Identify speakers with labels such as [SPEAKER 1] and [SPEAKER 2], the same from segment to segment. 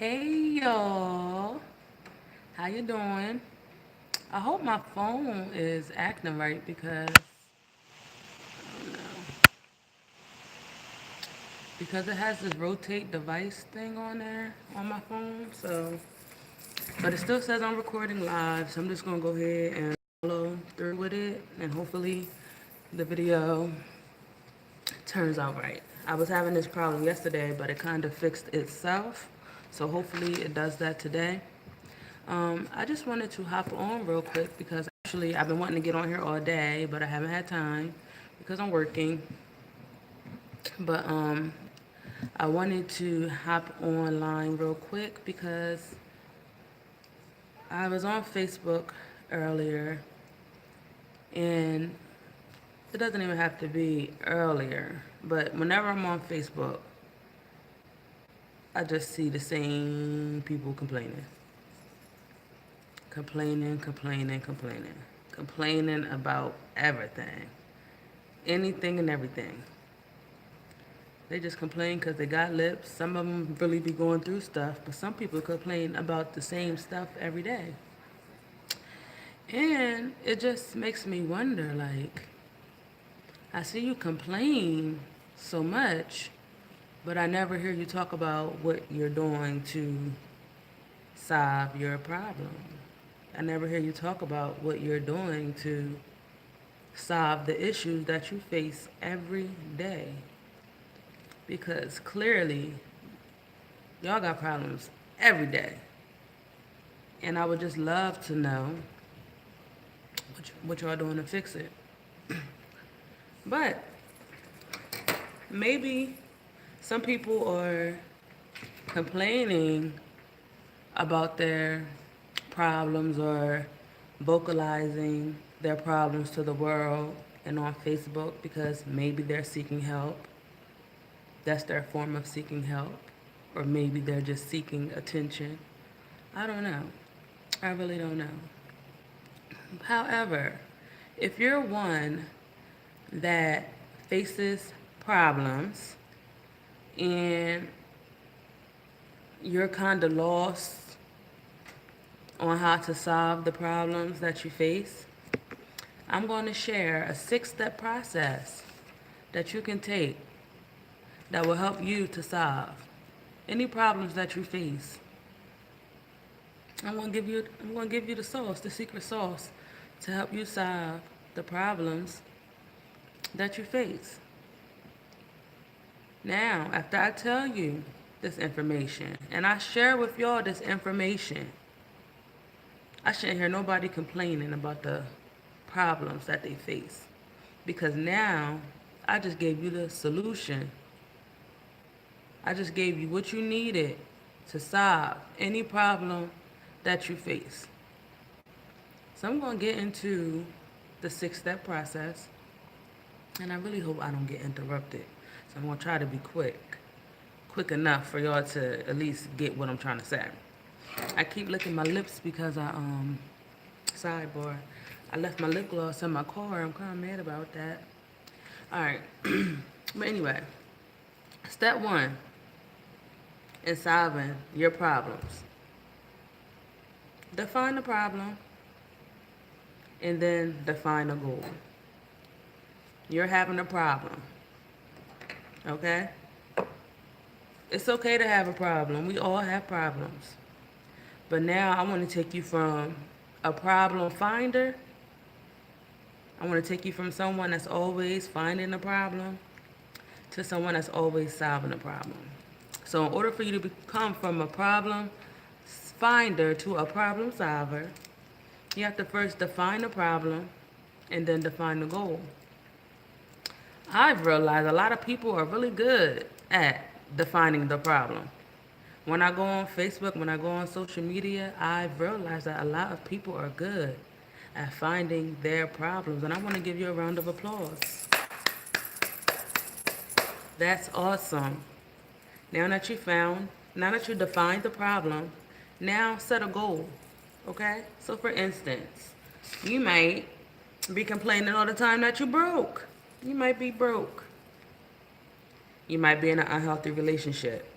[SPEAKER 1] Hey y'all, how you doing? I hope my phone is acting right because it has this rotate device thing on there on my phone. But it still says I'm recording live, so I'm just gonna go ahead and follow through with it, and hopefully the video turns out right. I was having this problem yesterday, but it kind of fixed itself, so hopefully it does that today. I just wanted to hop on real quick because actually I've been wanting to get on here all day, but I haven't had time because I'm working. But I wanted to hop online real quick because I was on Facebook earlier, and it doesn't even have to be earlier, but whenever I'm on Facebook, I just see the same people complaining. Complaining about everything, anything and everything. They just complain because they got lips. Some of them really be going through stuff, but some people complain about the same stuff every day. And it just makes me wonder, like, I see you complain so much, but I never hear you talk about what you're doing to solve your problem. I never hear you talk about what you're doing to solve the issues that you face every day. Because clearly, y'all got problems every day. And I would just love to know what y'all doing to fix it. But maybe some people are complaining about their problems or vocalizing their problems to the world and on Facebook because maybe they're seeking help. That's their form of seeking help. Or maybe they're just seeking attention. I don't know. I really don't know. However, if you're one that faces problems and you're kind of lost on how to solve the problems that you face, I'm going to share a 6-step process that you can take that will help you to solve any problems that you face. I'm going to give you the sauce, the secret sauce to help you solve the problems that you face. Now, after I tell you this information and I share with y'all this information, I shouldn't hear nobody complaining about the problems that they face. Because now I just gave you the solution. I just gave you what you needed to solve any problem that you face. So I'm going to get into the 6-step process, and I really hope I don't get interrupted. So I'm going to try to be quick enough for y'all to at least get what I'm trying to say. I keep licking my lips because sidebar, I left my lip gloss in my car. I'm kind of mad about that. All right. But anyway, step 1 in solving your problems. Define the problem and then define a goal. You're having a problem, okay? It's okay to have a problem. We all have problems. But now I want to take you from a problem finder. I want to take you from someone that's always finding a problem to someone that's always solving a problem. So in order for you to become from a problem finder to a problem solver, you have to first define the problem and then define the goal. I've realized a lot of people are really good at defining the problem. When I go on Facebook, when I go on social media, I've realized that a lot of people are good at finding their problems. And I want to give you a round of applause. That's awesome. Now that you defined the problem, now set a goal. Okay? So for instance, you might be complaining all the time that you broke. You might be broke. You might be in an unhealthy relationship.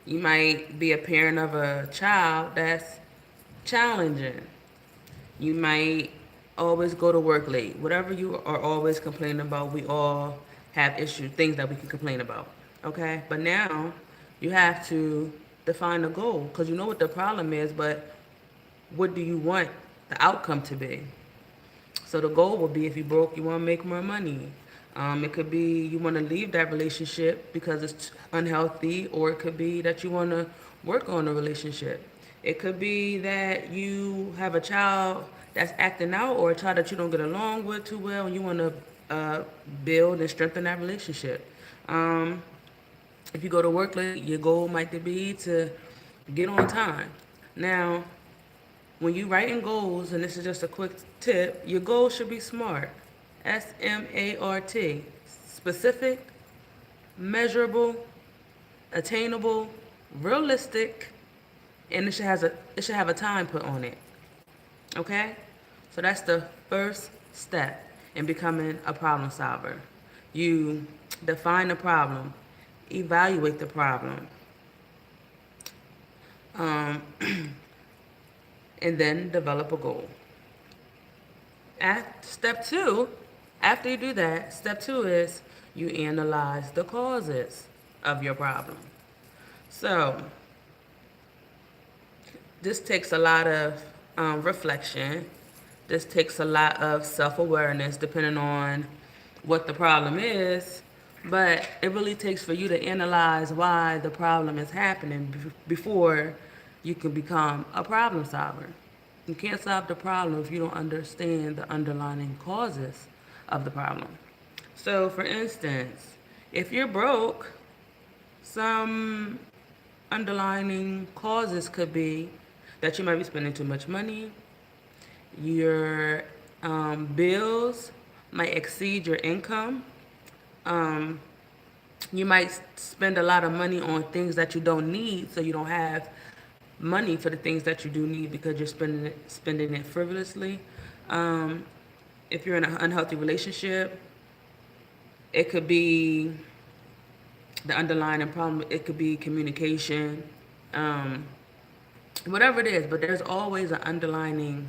[SPEAKER 1] You might be a parent of a child that's challenging. You might always go to work late. Whatever you are always complaining about, we all have issues, things that we can complain about. Okay? But now you have to define a goal because you know what the problem is, but what do you want the outcome to be? So the goal will be if you broke, you want to make more money. It could be you want to leave that relationship because it's unhealthy, or it could be that you want to work on the relationship. It could be that you have a child that's acting out, or a child that you don't get along with too well, and you want to build and strengthen that relationship. Um, if you go to work late, your goal might be to get on time. Now, when you writing goals, and this is just a quick tip, your goals should be SMART. SMART. Specific, measurable, attainable, realistic, and it should have a time put on it. Okay? So that's the first step in becoming a problem solver. You define the problem, evaluate the problem, um, and then develop a goal. Step two, after you do that, step two is you analyze the causes of your problem. So this takes a lot of reflection. This takes a lot of self-awareness depending on what the problem is. But it really takes for you to analyze why the problem is happening before you can become a problem solver. You can't solve the problem if you don't understand the underlying causes of the problem. So, for instance, if you're broke, some underlying causes could be that you might be spending too much money, your bills might exceed your income. Um, you might spend a lot of money on things that you don't need, so you don't have money for the things that you do need because you're spending it frivolously. Um, if you're in an unhealthy relationship, it could be the underlying problem. It could be communication, um, whatever it is. But there's always an underlying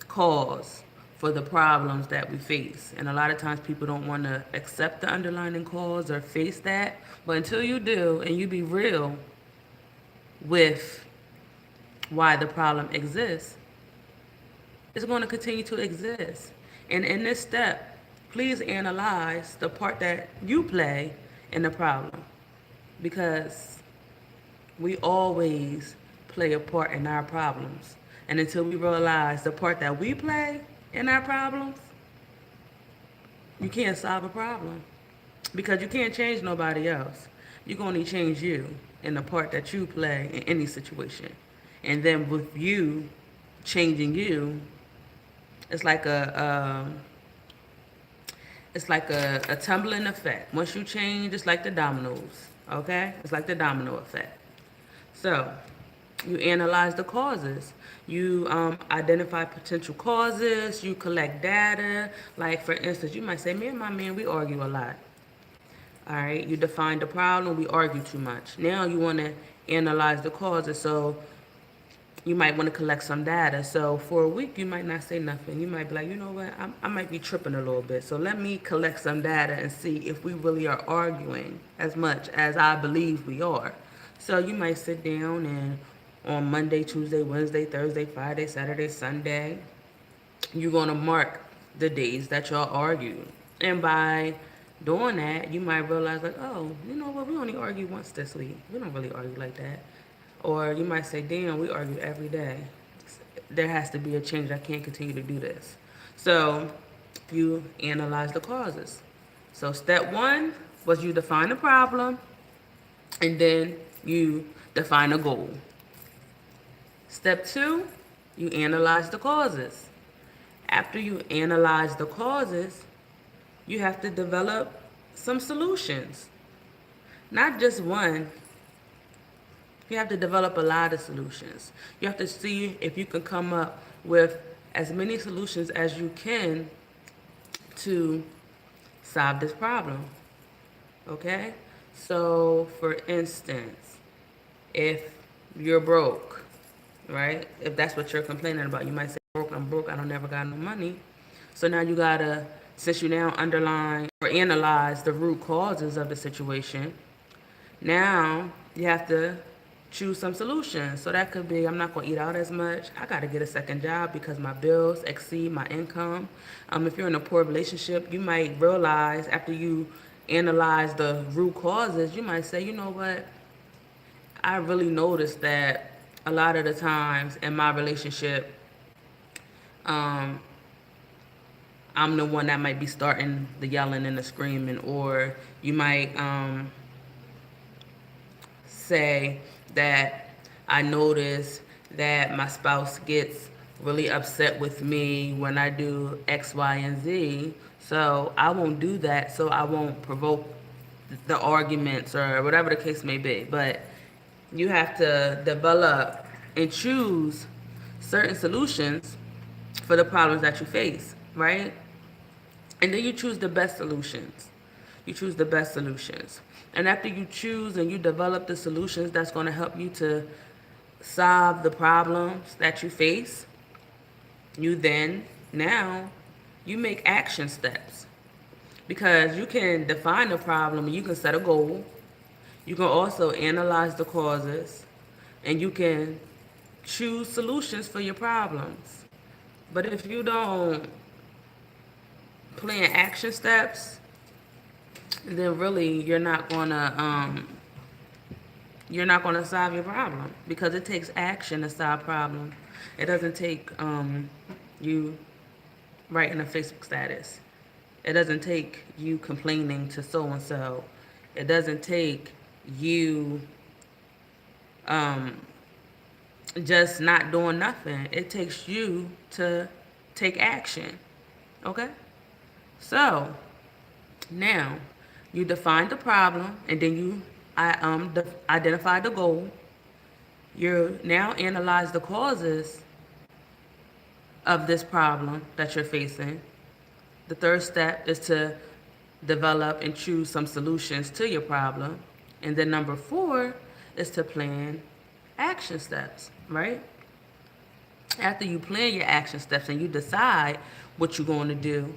[SPEAKER 1] cause for the problems that we face. And a lot of times people don't want to accept the underlying cause or face that. But until you do, and you be real with why the problem exists, it's going to continue to exist. And in this step, please analyze the part that you play in the problem, because we always play a part in our problems. And until we realize the part that we play in our problems, you can't solve a problem, because you can't change nobody else. You can only change you and the part that you play in any situation. And then with you changing you, it's like a tumbling effect. Once you change, it's like the dominoes. Okay, it's like the domino effect. So you analyze the causes. You identify potential causes. You collect data. Like, for instance, you might say, me and my man, we argue a lot. All right, you define the problem. We argue too much. Now you want to analyze the causes. So you might want to collect some data. So for a week, you might not say nothing. You might be like, you know what, I might be tripping a little bit. So let me collect some data and see if we really are arguing as much as I believe we are. So you might sit down and on Monday, Tuesday, Wednesday, Thursday, Friday, Saturday, Sunday, you're going to mark the days that y'all argue. And by doing that, you might realize, like, oh, you know what, we only argue once this week. We don't really argue like that. Or you might say, damn, we argue every day. There has to be a change. I can't continue to do this. So you analyze the causes. So step one was you define the problem, and then you define a goal. Step two, you analyze the causes. After you analyze the causes, you have to develop some solutions. Not just one. You have to develop a lot of solutions. You have to see if you can come up with as many solutions as you can to solve this problem. Okay? So, for instance, If you're broke, right? If that's what you're complaining about, you might say, I'm broke, I don't never got no money. So now you gotta, since you now underline or analyze the root causes of the situation, now you have to choose some solutions. So that could be, I'm not gonna eat out as much. I gotta get a second job because my bills exceed my income. If you're in a poor relationship, you might realize after you analyze the root causes, you might say, you know what? I really noticed that a lot of the times in my relationship, um, I'm the one that might be starting the yelling and the screaming, or you might say that I notice that my spouse gets really upset with me when I do X, Y, and Z. So I won't do that, so I won't provoke the arguments or whatever the case may be. But you have to develop and choose certain solutions for the problems that you face, right? And then you choose the best solutions. You choose the best solutions. And after you choose and you develop the solutions that's going to help you to solve the problems that you face, you then, now, you make action steps. Because you can define the problem and you can set a goal. You can also analyze the causes and you can choose solutions for your problems. But if you don't plan action steps, then really you're not gonna solve your problem, because it takes action to solve problem. It doesn't take you writing a Facebook status. It doesn't take you complaining to so and so. It doesn't take you just not doing nothing. It takes you to take action. Okay? So now you define the problem and then you identify the goal. You now analyze the causes of this problem that you're facing. The third step is to develop and choose some solutions to your problem. And then number 4 is to plan action steps, right? After you plan your action steps and you decide what you're going to do,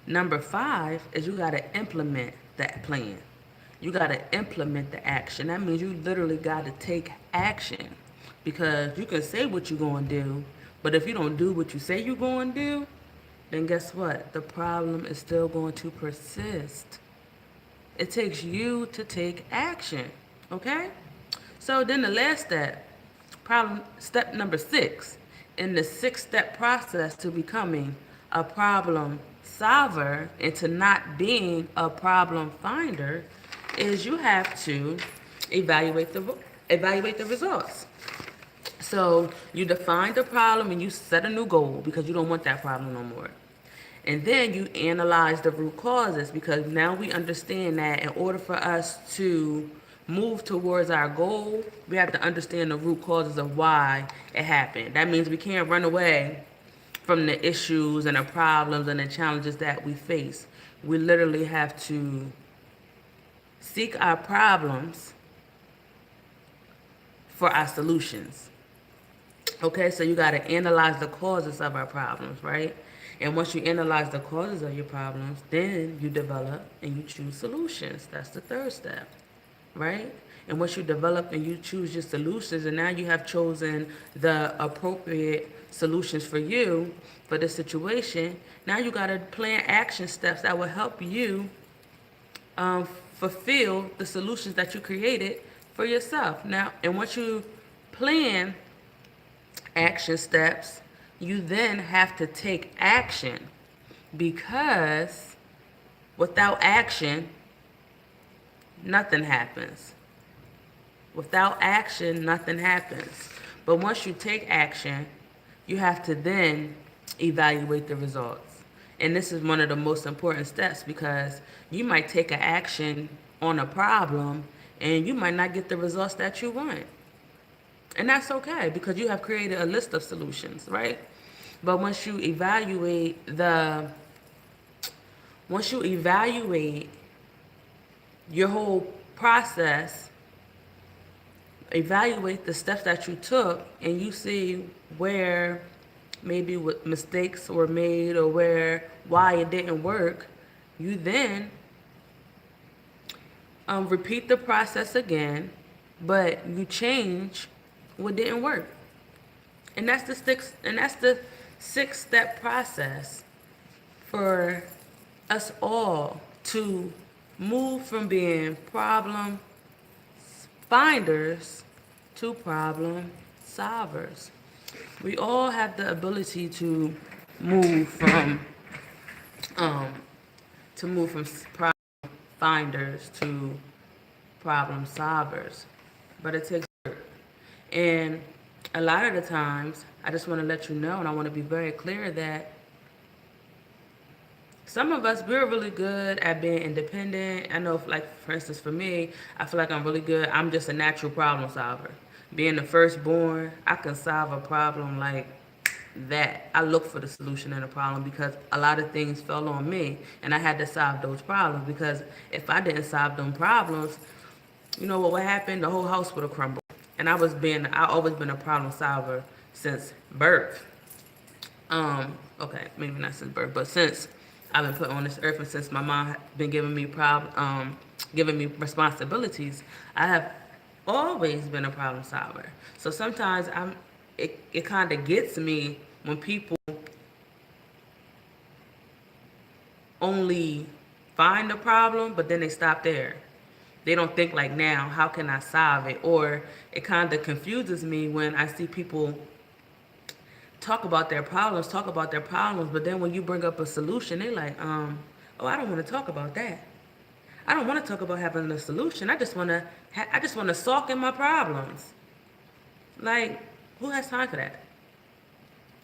[SPEAKER 1] number 5 is you got to implement that plan. You got to implement the action. That means you literally got to take action, because you can say what you're going to do, but if you don't do what you say you're going to do, then guess what? The problem is still going to persist. It takes you to take action, okay? So then the last step, step number 6, in the 6-step process to becoming a problem solver and to not being a problem finder, is you have to evaluate the results. So you define the problem and you set a new goal because you don't want that problem no more. And then you analyze the root causes, because now we understand that in order for us to move towards our goal, we have to understand the root causes of why it happened. That means we can't run away from the issues and the problems and the challenges that we face. We literally have to seek our problems for our solutions. Okay, so you got to analyze the causes of our problems, right? And once you analyze the causes of your problems, then you develop and you choose solutions. That's the third step, right? And once you develop and you choose your solutions, and now you have chosen the appropriate solutions for you for the situation, now you got to plan action steps that will help you fulfill the solutions that you created for yourself. Now, and once you plan action steps, you then have to take action, because without action, nothing happens. Without action, nothing happens. But once you take action, you have to then evaluate the results. And this is one of the most important steps, because you might take an action on a problem and you might not get the results that you want. And that's okay, because you have created a list of solutions, right? But once you evaluate your whole process, evaluate the steps that you took, and you see where maybe what mistakes were made or why it didn't work, you then repeat the process again, but you change what didn't work. And that's the 6-step process for us all to move from being problem finders to problem solvers. We all have the ability to move from um, problem finders to problem solvers, but it takes work. And a lot of the times, I just want to let you know, and I want to be very clear that some of us, we're really good at being independent. I know, like, for instance, for me, I feel like I'm really good. I'm just a natural problem solver. Being the firstborn, I can solve a problem like that. I look for the solution in a problem because a lot of things fell on me, and I had to solve those problems, because if I didn't solve them problems, you know what would happen? The whole house would have crumbled. And I always been a problem solver since birth. Okay, maybe not since birth, but since I've been put on this earth, and since my mom had been giving me responsibilities, I have always been a problem solver. So sometimes it kind of gets me when people only find a problem, but then they stop there. They don't think like, now, how can I solve it? Or it kind of confuses me when I see people talk about their problems, but then when you bring up a solution, they're like, oh, I don't want to talk about that. I don't want to talk about having a solution. I just want to sulk in my problems. Like, who has time for that?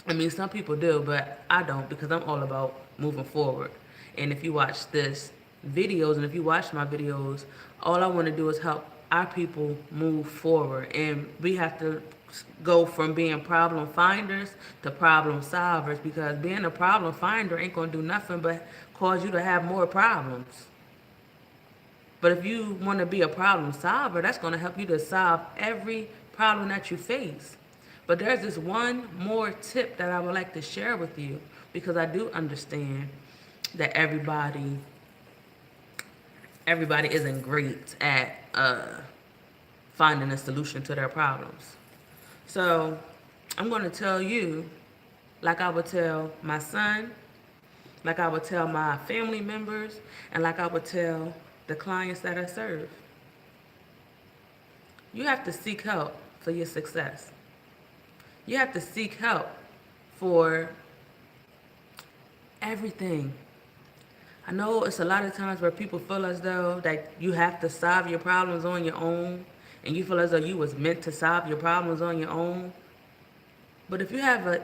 [SPEAKER 1] I mean, some people do, but I don't, because I'm all about moving forward. And if you watch this videos, and if you watch my videos, all I want to do is help our people move forward. And we have to go from being problem finders to problem solvers, because being a problem finder ain't going to do nothing but cause you to have more problems. But if you want to be a problem solver, that's going to help you to solve every problem that you face. But there's this one more tip that I would like to share with you, because I do understand that everybody isn't great at finding a solution to their problems. So I'm going to tell you, like I would tell my son, like I would tell my family members, and like I would tell the clients that I serve. You have to seek help for your success. You have to seek help for everything. I know it's a lot of times where people feel as though that you have to solve your problems on your own, and you feel as though you was meant to solve your problems on your own. But if you have an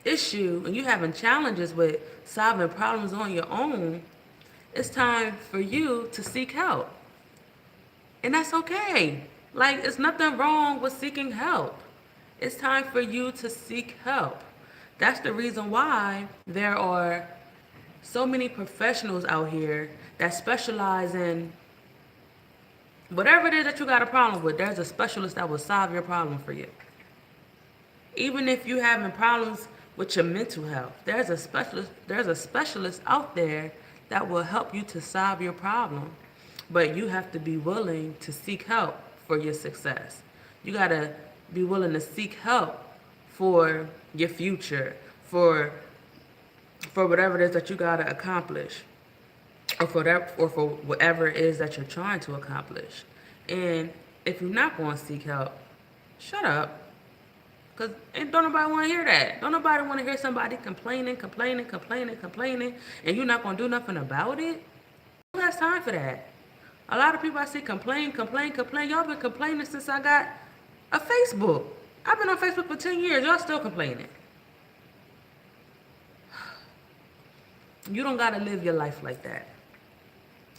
[SPEAKER 1] issue and you're having challenges with solving problems on your own, it's time for you to seek help. And that's okay. Like, it's nothing wrong with seeking help. It's time for you to seek help. That's the reason why there are so many professionals out here that specialize in whatever it is that you got a problem with. There's a specialist that will solve your problem for you. Even if you're having problems with your mental health, there's a specialist out there that will help you to solve your problem. But you have to be willing to seek help for your success. You got to be willing to seek help for your future, for whatever it is that you got to accomplish, or for whatever it is that you're trying to accomplish. And if you're not going to seek help, shut up. Because don't nobody want to hear that. Don't nobody want to hear somebody complaining, and you're not going to do nothing about it. Who has time for that? A lot of people I see complain. Y'all been complaining since I got a Facebook. I've been on Facebook for 10 years. Y'all still complaining. You don't got to live your life like that.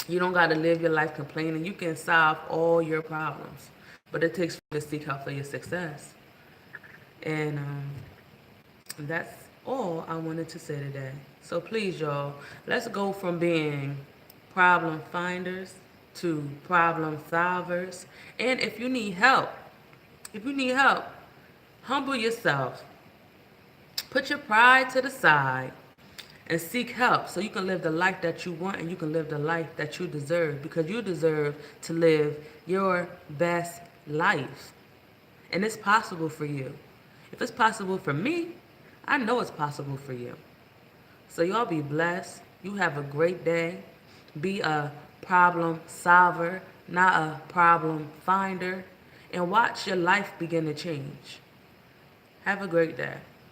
[SPEAKER 1] You don't got to live your life complaining. You can solve all your problems. But it takes you to seek help for your success. And that's all I wanted to say today. So please, y'all, let's go from being problem finders to problem solvers. And if you need help If you need help, humble yourself. Put your pride to the side and seek help so you can live the life that you want and you can live the life that you deserve, because you deserve to live your best life. And it's possible for you. If it's possible for me, I know it's possible for you. So y'all be blessed. You have a great day. Be a problem solver, not a problem finder. And watch your life begin to change. Have a great day.